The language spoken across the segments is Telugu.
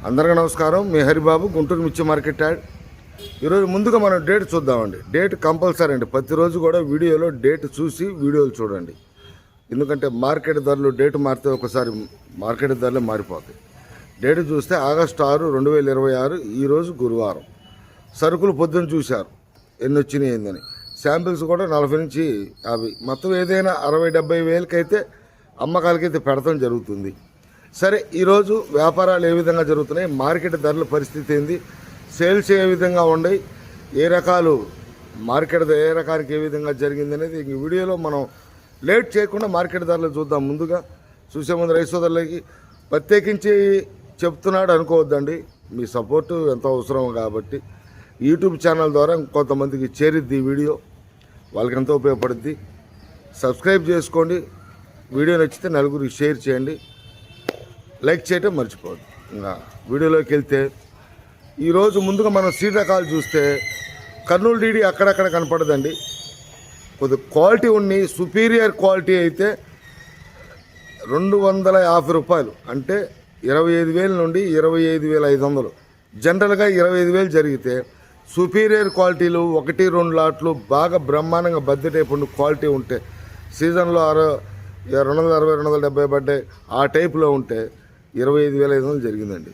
అందరికీ నమస్కారం. మీ హరిబాబు, గుంటూరు మిర్చి మార్కెట్ యాడ్. ఈరోజు ముందుగా మనం డేట్ చూద్దామండి. డేట్ కంపల్సరీ అండి. ప్రతిరోజు కూడా వీడియోలో డేట్ చూసి వీడియోలు చూడండి. ఎందుకంటే మార్కెట్ ధరలు డేట్ మారితే ఒకసారి మార్కెట్ ధరలే మారిపోతాయి. డేట్ చూస్తే ఆగస్టు 6, 2026 ఈరోజు గురువారం. సరుకులు పొద్దున్న చూశారు ఎన్ని వచ్చినాయి ఏందని. శాంపిల్స్ కూడా 40 నుంచి 50, మొత్తం ఏదైనా 60-70 వేలకైతే అమ్మకాలకైతే పెడతాం జరుగుతుంది. సరే, ఈరోజు వ్యాపారాలు ఏ విధంగా జరుగుతున్నాయి, మార్కెట్ ధరల పరిస్థితి ఏంది, సేల్స్ ఏ విధంగా ఉన్నాయి, ఏ రకాలు మార్కెట్ ఏ రకానికి ఏ విధంగా జరిగింది అనేది ఈ వీడియోలో మనం లేట్ చేయకుండా మార్కెట్ ధరలు చూద్దాం. ముందుగా చూసే ముందు రైతు సోదరులకి ప్రత్యేకించి చెప్తున్నాడు అనుకోవద్దండి. మీ సపోర్టు ఎంతో అవసరం కాబట్టి యూట్యూబ్ ఛానల్ ద్వారా కొంతమందికి చేరిద్ది ఈ వీడియో, వాళ్ళకి ఎంతో ఉపయోగపడుద్ది. సబ్స్క్రైబ్ చేసుకోండి. వీడియో నచ్చితే నలుగురికి షేర్ చేయండి. లైక్ చేయటం మర్చిపోవద్దు. ఇంకా వీడియోలోకి వెళ్తే ఈరోజు ముందుగా మనం సీడ్ రకాలు చూస్తే కర్నూలు డీడీ అక్కడక్కడ కనపడదండి. కొద్ది క్వాలిటీ ఉన్ని సుపీరియర్ క్వాలిటీ అయితే 250 రూపాయలు, అంటే 25,000 నుండి 25,500. జనరల్గా 25,000 జరిగితే సుపీరియర్ క్వాలిటీలు 1-2 లాట్లు బాగా బ్రహ్మాండంగా బద్దెటైపు క్వాలిటీ ఉంటే, సీజన్లో 260, 270 పడ్డాయి ఆ టైపులో ఉంటే 25,500 జరిగిందండి.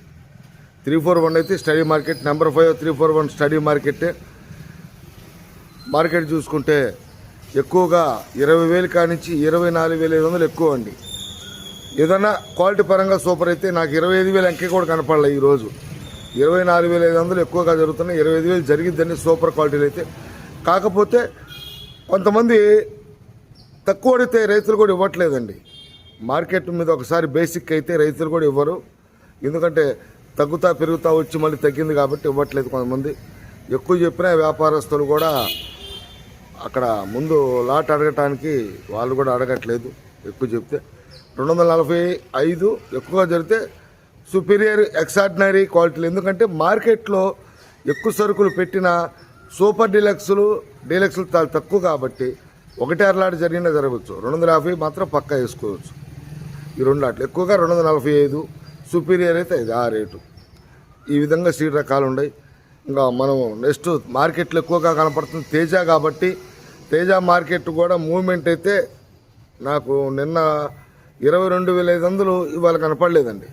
341 అయితే study market. Number 5 341 study market చూసుకుంటే ఎక్కువగా 20,000 కానించి 24,500 ఎక్కువ అండి. ఏదన్నా క్వాలిటీ పరంగా సూపర్ అయితే నాకు 25,000 అంకె కూడా కనపడలే. ఈరోజు 24,500 ఎక్కువగా జరుగుతున్నాయి. 25,000 జరిగిద్దండి సూపర్ క్వాలిటీలు అయితే. కాకపోతే కొంతమంది తక్కువ అడిగితే రైతులు కూడా ఇవ్వట్లేదండి. మార్కెట్ మీద ఒకసారి బేసిక్ అయితే రైతులు కూడా ఇవ్వరు. ఎందుకంటే తగ్గుతా పెరుగుతా వచ్చి మళ్ళీ తగ్గింది కాబట్టి ఇవ్వట్లేదు. కొంతమంది ఎక్కువ చెప్పినా వ్యాపారస్తులు కూడా అక్కడ ముందు లాట్ అడగటానికి వాళ్ళు కూడా అడగట్లేదు. ఎక్కువ చెప్తే 245 ఎక్కువగా జరిగితే సుపీరియర్ ఎక్స్ట్రాడినరీ క్వాలిటీలు. ఎందుకంటే మార్కెట్లో ఎక్కువ సరుకులు పెట్టిన సూపర్ డీలక్స్లు చాలా తక్కువ కాబట్టి 1-6 లాట్ జరిగినా జరగవచ్చు. 250 మాత్రం పక్కా వేసుకోవచ్చు. ఈ 2 లాట్లు ఎక్కువగా 245, సుపీరియర్ అయితే ఇది ఆ రేటు. ఈ విధంగా సీడ్ రకాలు ఉన్నాయి. ఇంకా మనం నెక్స్ట్ మార్కెట్లో ఎక్కువగా కనపడుతుంది తేజ కాబట్టి తేజ మార్కెట్ కూడా మూవ్మెంట్ అయితే నాకు నిన్న 22,500 ఇవాళ కనపడలేదండి.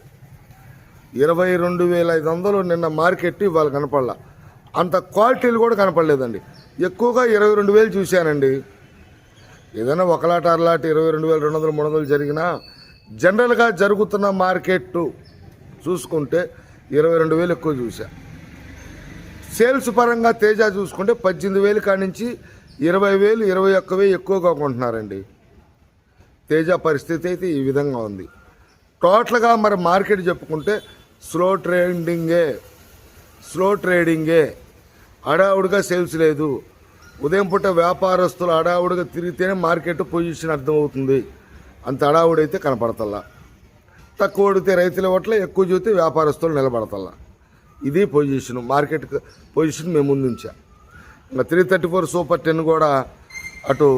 22,500 నిన్న మార్కెట్ ఇవాళ కనపడలా. అంత క్వాలిటీలు కూడా కనపడలేదండి. ఎక్కువగా 22,000 చూశానండి. ఏదైనా 1 లాట్ 6 లాట్ 22,200, 300 జరిగినా జనరల్గా జరుగుతున్న మార్కెట్ చూసుకుంటే 22,000 ఎక్కువ చూసా. సేల్స్ పరంగా తేజ చూసుకుంటే 18,000 కానించి 20,000, 21,000 ఎక్కువగా కొంటున్నారండి. తేజ పరిస్థితి అయితే ఈ విధంగా ఉంది. టోటల్గా మరి మార్కెట్ చెప్పుకుంటే స్లో ట్రేడింగే, హడావుడిగా సేల్స్ లేదు. ఉదయం పూట వ్యాపారస్తులు హడావుడిగా తిరిగితేనే మార్కెట్ పొజిషన్ అర్థమవుతుంది. అంత హడావుడైతే కనపడతల్లా. తక్కువ అడిగితే రైతులు ఇవ్వట్లే, ఎక్కువ చూస్తే వ్యాపారస్తులు నిలబడతల్లా. ఇది పొజిషన్, మార్కెట్ పొజిషన్ మేము ముందుంచా. ఇంకా 334 సూపర్ 10 కూడా అటు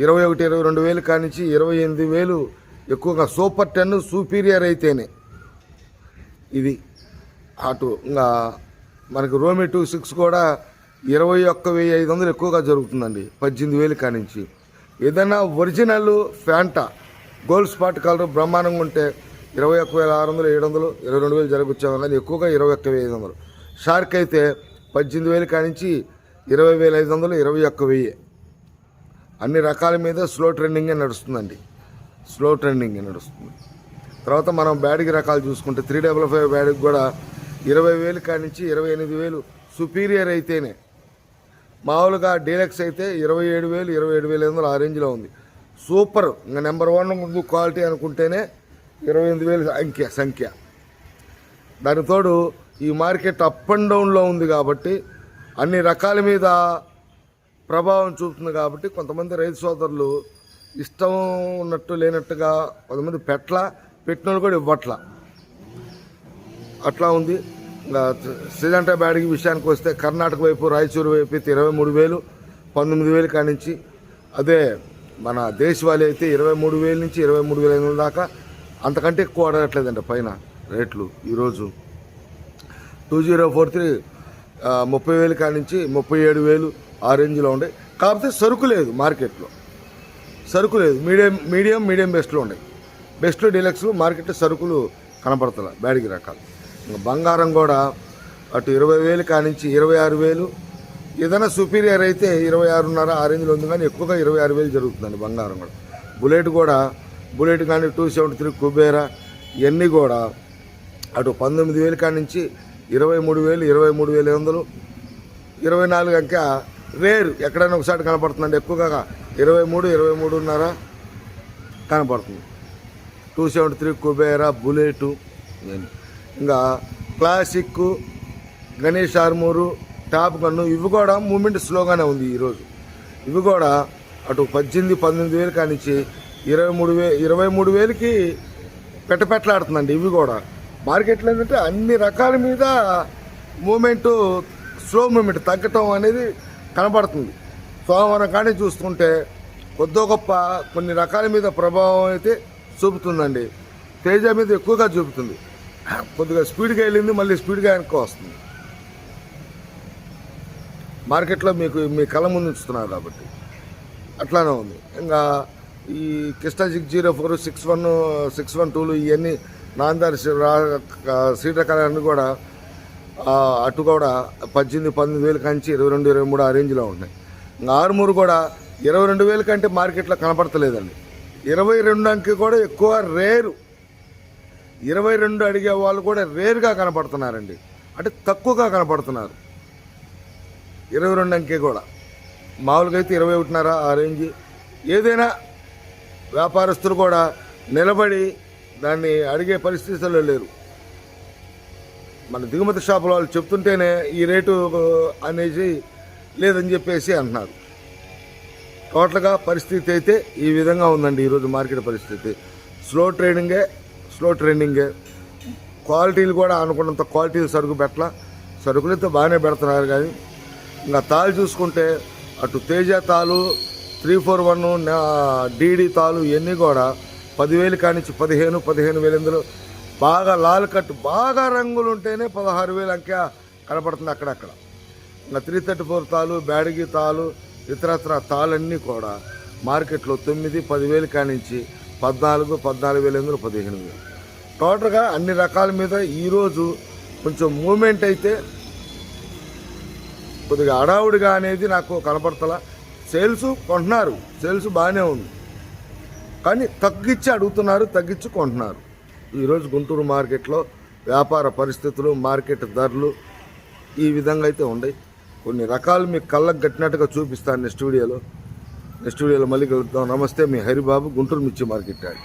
21-22,000 కానించి 28,000 ఎక్కువగా సూపర్ 10 సుపీరియర్ అయితేనే ఇది. అటు ఇంకా మనకు రోమి 26 కూడా 21,500 ఎక్కువగా జరుగుతుందండి. 18,000 కానించి. ఏదైనా original Fanta gold spot colour బ్రహ్మాండంగా ఉంటే 21,600, 700, 22,000 జరగొచ్చాము. కానీ ఎక్కువగా 21,500. షార్క్ అయితే 18,000 కానించి 20,500, 21,000. అన్ని రకాల మీద స్లో ట్రెండింగే నడుస్తుంది. తర్వాత మనం బ్యాడ్కి రకాలు చూసుకుంటే 355 బ్యాడ్కి కూడా 20,000 కానించి 28,000 సుపీరియర్ అయితేనే. మామూలుగా డీలక్స్ అయితే 27,000, 27,500 ఆ రేంజ్లో ఉంది. సూపర్ ఇంకా నెంబర్ 1 ముందు క్వాలిటీ అనుకుంటేనే 28,000 సంఖ్య. దానికి తోడు ఈ మార్కెట్ అప్ అండ్ డౌన్లో ఉంది కాబట్టి అన్ని రకాల మీద ప్రభావం చూపుతుంది. కాబట్టి కొంతమంది రైతు సోదరులు ఇష్టం ఉన్నట్టు లేనట్టుగా కొంతమంది పెట్టిన వాళ్ళు కూడా ఇవ్వట్లా. అట్లా ఉంది. సిజంటా బ్యాడ్కి విషయానికి వస్తే కర్ణాటక వైపు రాయచూరు వైపు అయితే 23,000, 19,000 కానించి. అదే మన దేశవాళీ అయితే 23,000 నుంచి 23,500 దాకా. అంతకంటే ఎక్కువ అడగట్లేదండి పైన రేట్లు ఈరోజు. 2043 30,000 కానించి 37,000 ఆ రేంజ్లో ఉండే. కాకపోతే సరుకు లేదు మార్కెట్లో, సరుకు లేదు. మీడియం బెస్ట్లో ఉన్నాయి. బెస్ట్ డీలక్స్ మార్కెట్లో సరుకులు కనపడతల బ్యాడిగి రకాలు. ఇంకా బంగారం కూడా అటు 20,000 కానించి 26,000, ఏదైనా సుపీరియర్ అయితే 26.5 ఆ రేంజ్లో ఉంది, కానీ ఎక్కువగా 26,000 జరుగుతుందండి బంగారం కూడా. బుల్లెట్ కానీ 273 కుబేరా ఇవన్నీ కూడా అటు 19,000 కానించి 23,000, 23,500, 24 అంకె రేరు ఎక్కడైనా ఒకసారి కనపడుతుందండి. ఎక్కువగా 23.5 కనపడుతుంది. 273 కుబేరా, బుల్లెటు, ఇంకా classic, Ganesh Armoor, top gun ఇవి కూడా మూమెంట్ స్లోగానే ఉంది ఈరోజు. ఇవి కూడా అటు 18,000 కానించి 23,000కి పెట్టలాడుతుందండి. ఇవి కూడా మార్కెట్లో ఏంటంటే అన్ని రకాల మీద మూమెంటు స్లో మూమెంట్ తగ్గటం అనేది కనపడుతుంది. సోమవారం కానీ చూసుకుంటే కొద్దో గొప్ప కొన్ని రకాల మీద ప్రభావం అయితే చూపుతుందండి. తేజ మీద ఎక్కువగా చూపుతుంది. కొద్దిగా స్పీడ్గా వెళ్ళింది, మళ్ళీ స్పీడ్గా వెనక్కి వస్తుంది. మార్కెట్లో మీకు మీ కళ్ళ ముందు ఉంచుతున్నారు కాబట్టి అట్లానే ఉంది. ఇంకా ఈ కిస్టా 604, 61, 612 ఇవన్నీ నాందారి సీట్ రకాలన్నీ కూడా అటు కూడా 18,000 కాంచి 22, 23 ఆ రేంజ్లో ఉన్నాయి. ఇంకా ఆర్మూరు కూడా 22,000 కంటే మార్కెట్లో కనపడతలేదండి. 22 అంకె కూడా ఎక్కువ రేరు. 22 అడిగే వాళ్ళు కూడా రేరుగా కనపడుతున్నారండి, అంటే తక్కువగా కనపడుతున్నారు. 22 అంకె కూడా మామూలుగా అయితే 21.5 ఆ రేంజ్. ఏదైనా వ్యాపారస్తులు కూడా నిలబడి దాన్ని అడిగే పరిస్థితుల్లో లేరు. మన దిగుమతి షాపుల వాళ్ళు చెప్తుంటేనే ఈ రేటు అనేసి లేదని చెప్పేసి అంటున్నారు. టోటల్గా పరిస్థితి అయితే ఈ విధంగా ఉందండి ఈరోజు మార్కెట్ పరిస్థితి. స్లో ట్రెండింగే. క్వాలిటీలు కూడా అనుకున్నంత క్వాలిటీలు సరుకులైతే బాగానే పెడుతున్నారు. కానీ ఇంకా తాళ్ళు చూసుకుంటే అటు తేజ తాలు, 341, డీడీ తాలు ఇవన్నీ కూడా 10,000 కానించి 15,000 బాగా లాల్ కట్ బాగా రంగులు ఉంటేనే 16,000 అంకె కనపడుతుంది అక్కడక్కడ. ఇంకా 334 తాలు, బ్యాడిగి తాలు, ఇతరత్ర తాళన్నీ కూడా మార్కెట్లో 9, 10,000 కానించి 14, 14,500, 15,000. టోటల్గా అన్ని రకాల మీద ఈరోజు కొంచెం మూమెంట్ అయితే కొద్దిగా అడావుడిగా అనేది నాకు కనపడతలా. సేల్స్ కొంటున్నారు, సేల్స్ బాగానే ఉంది, కానీ తగ్గించి అడుగుతున్నారు, తగ్గించి కొంటున్నారు. ఈరోజు గుంటూరు మార్కెట్లో వ్యాపార పరిస్థితులు, మార్కెట్ ధరలు ఈ విధంగా అయితే ఉన్నాయి. కొన్ని రకాలు మీకు కళ్ళకు కట్టినట్టుగా చూపిస్తాను నెక్స్ట్ వీడియోలో మళ్ళీ కలుద్దాం. నమస్తే, మీ హరిబాబు, గుంటూరు మిర్చి మార్కెట్ యార్డ్.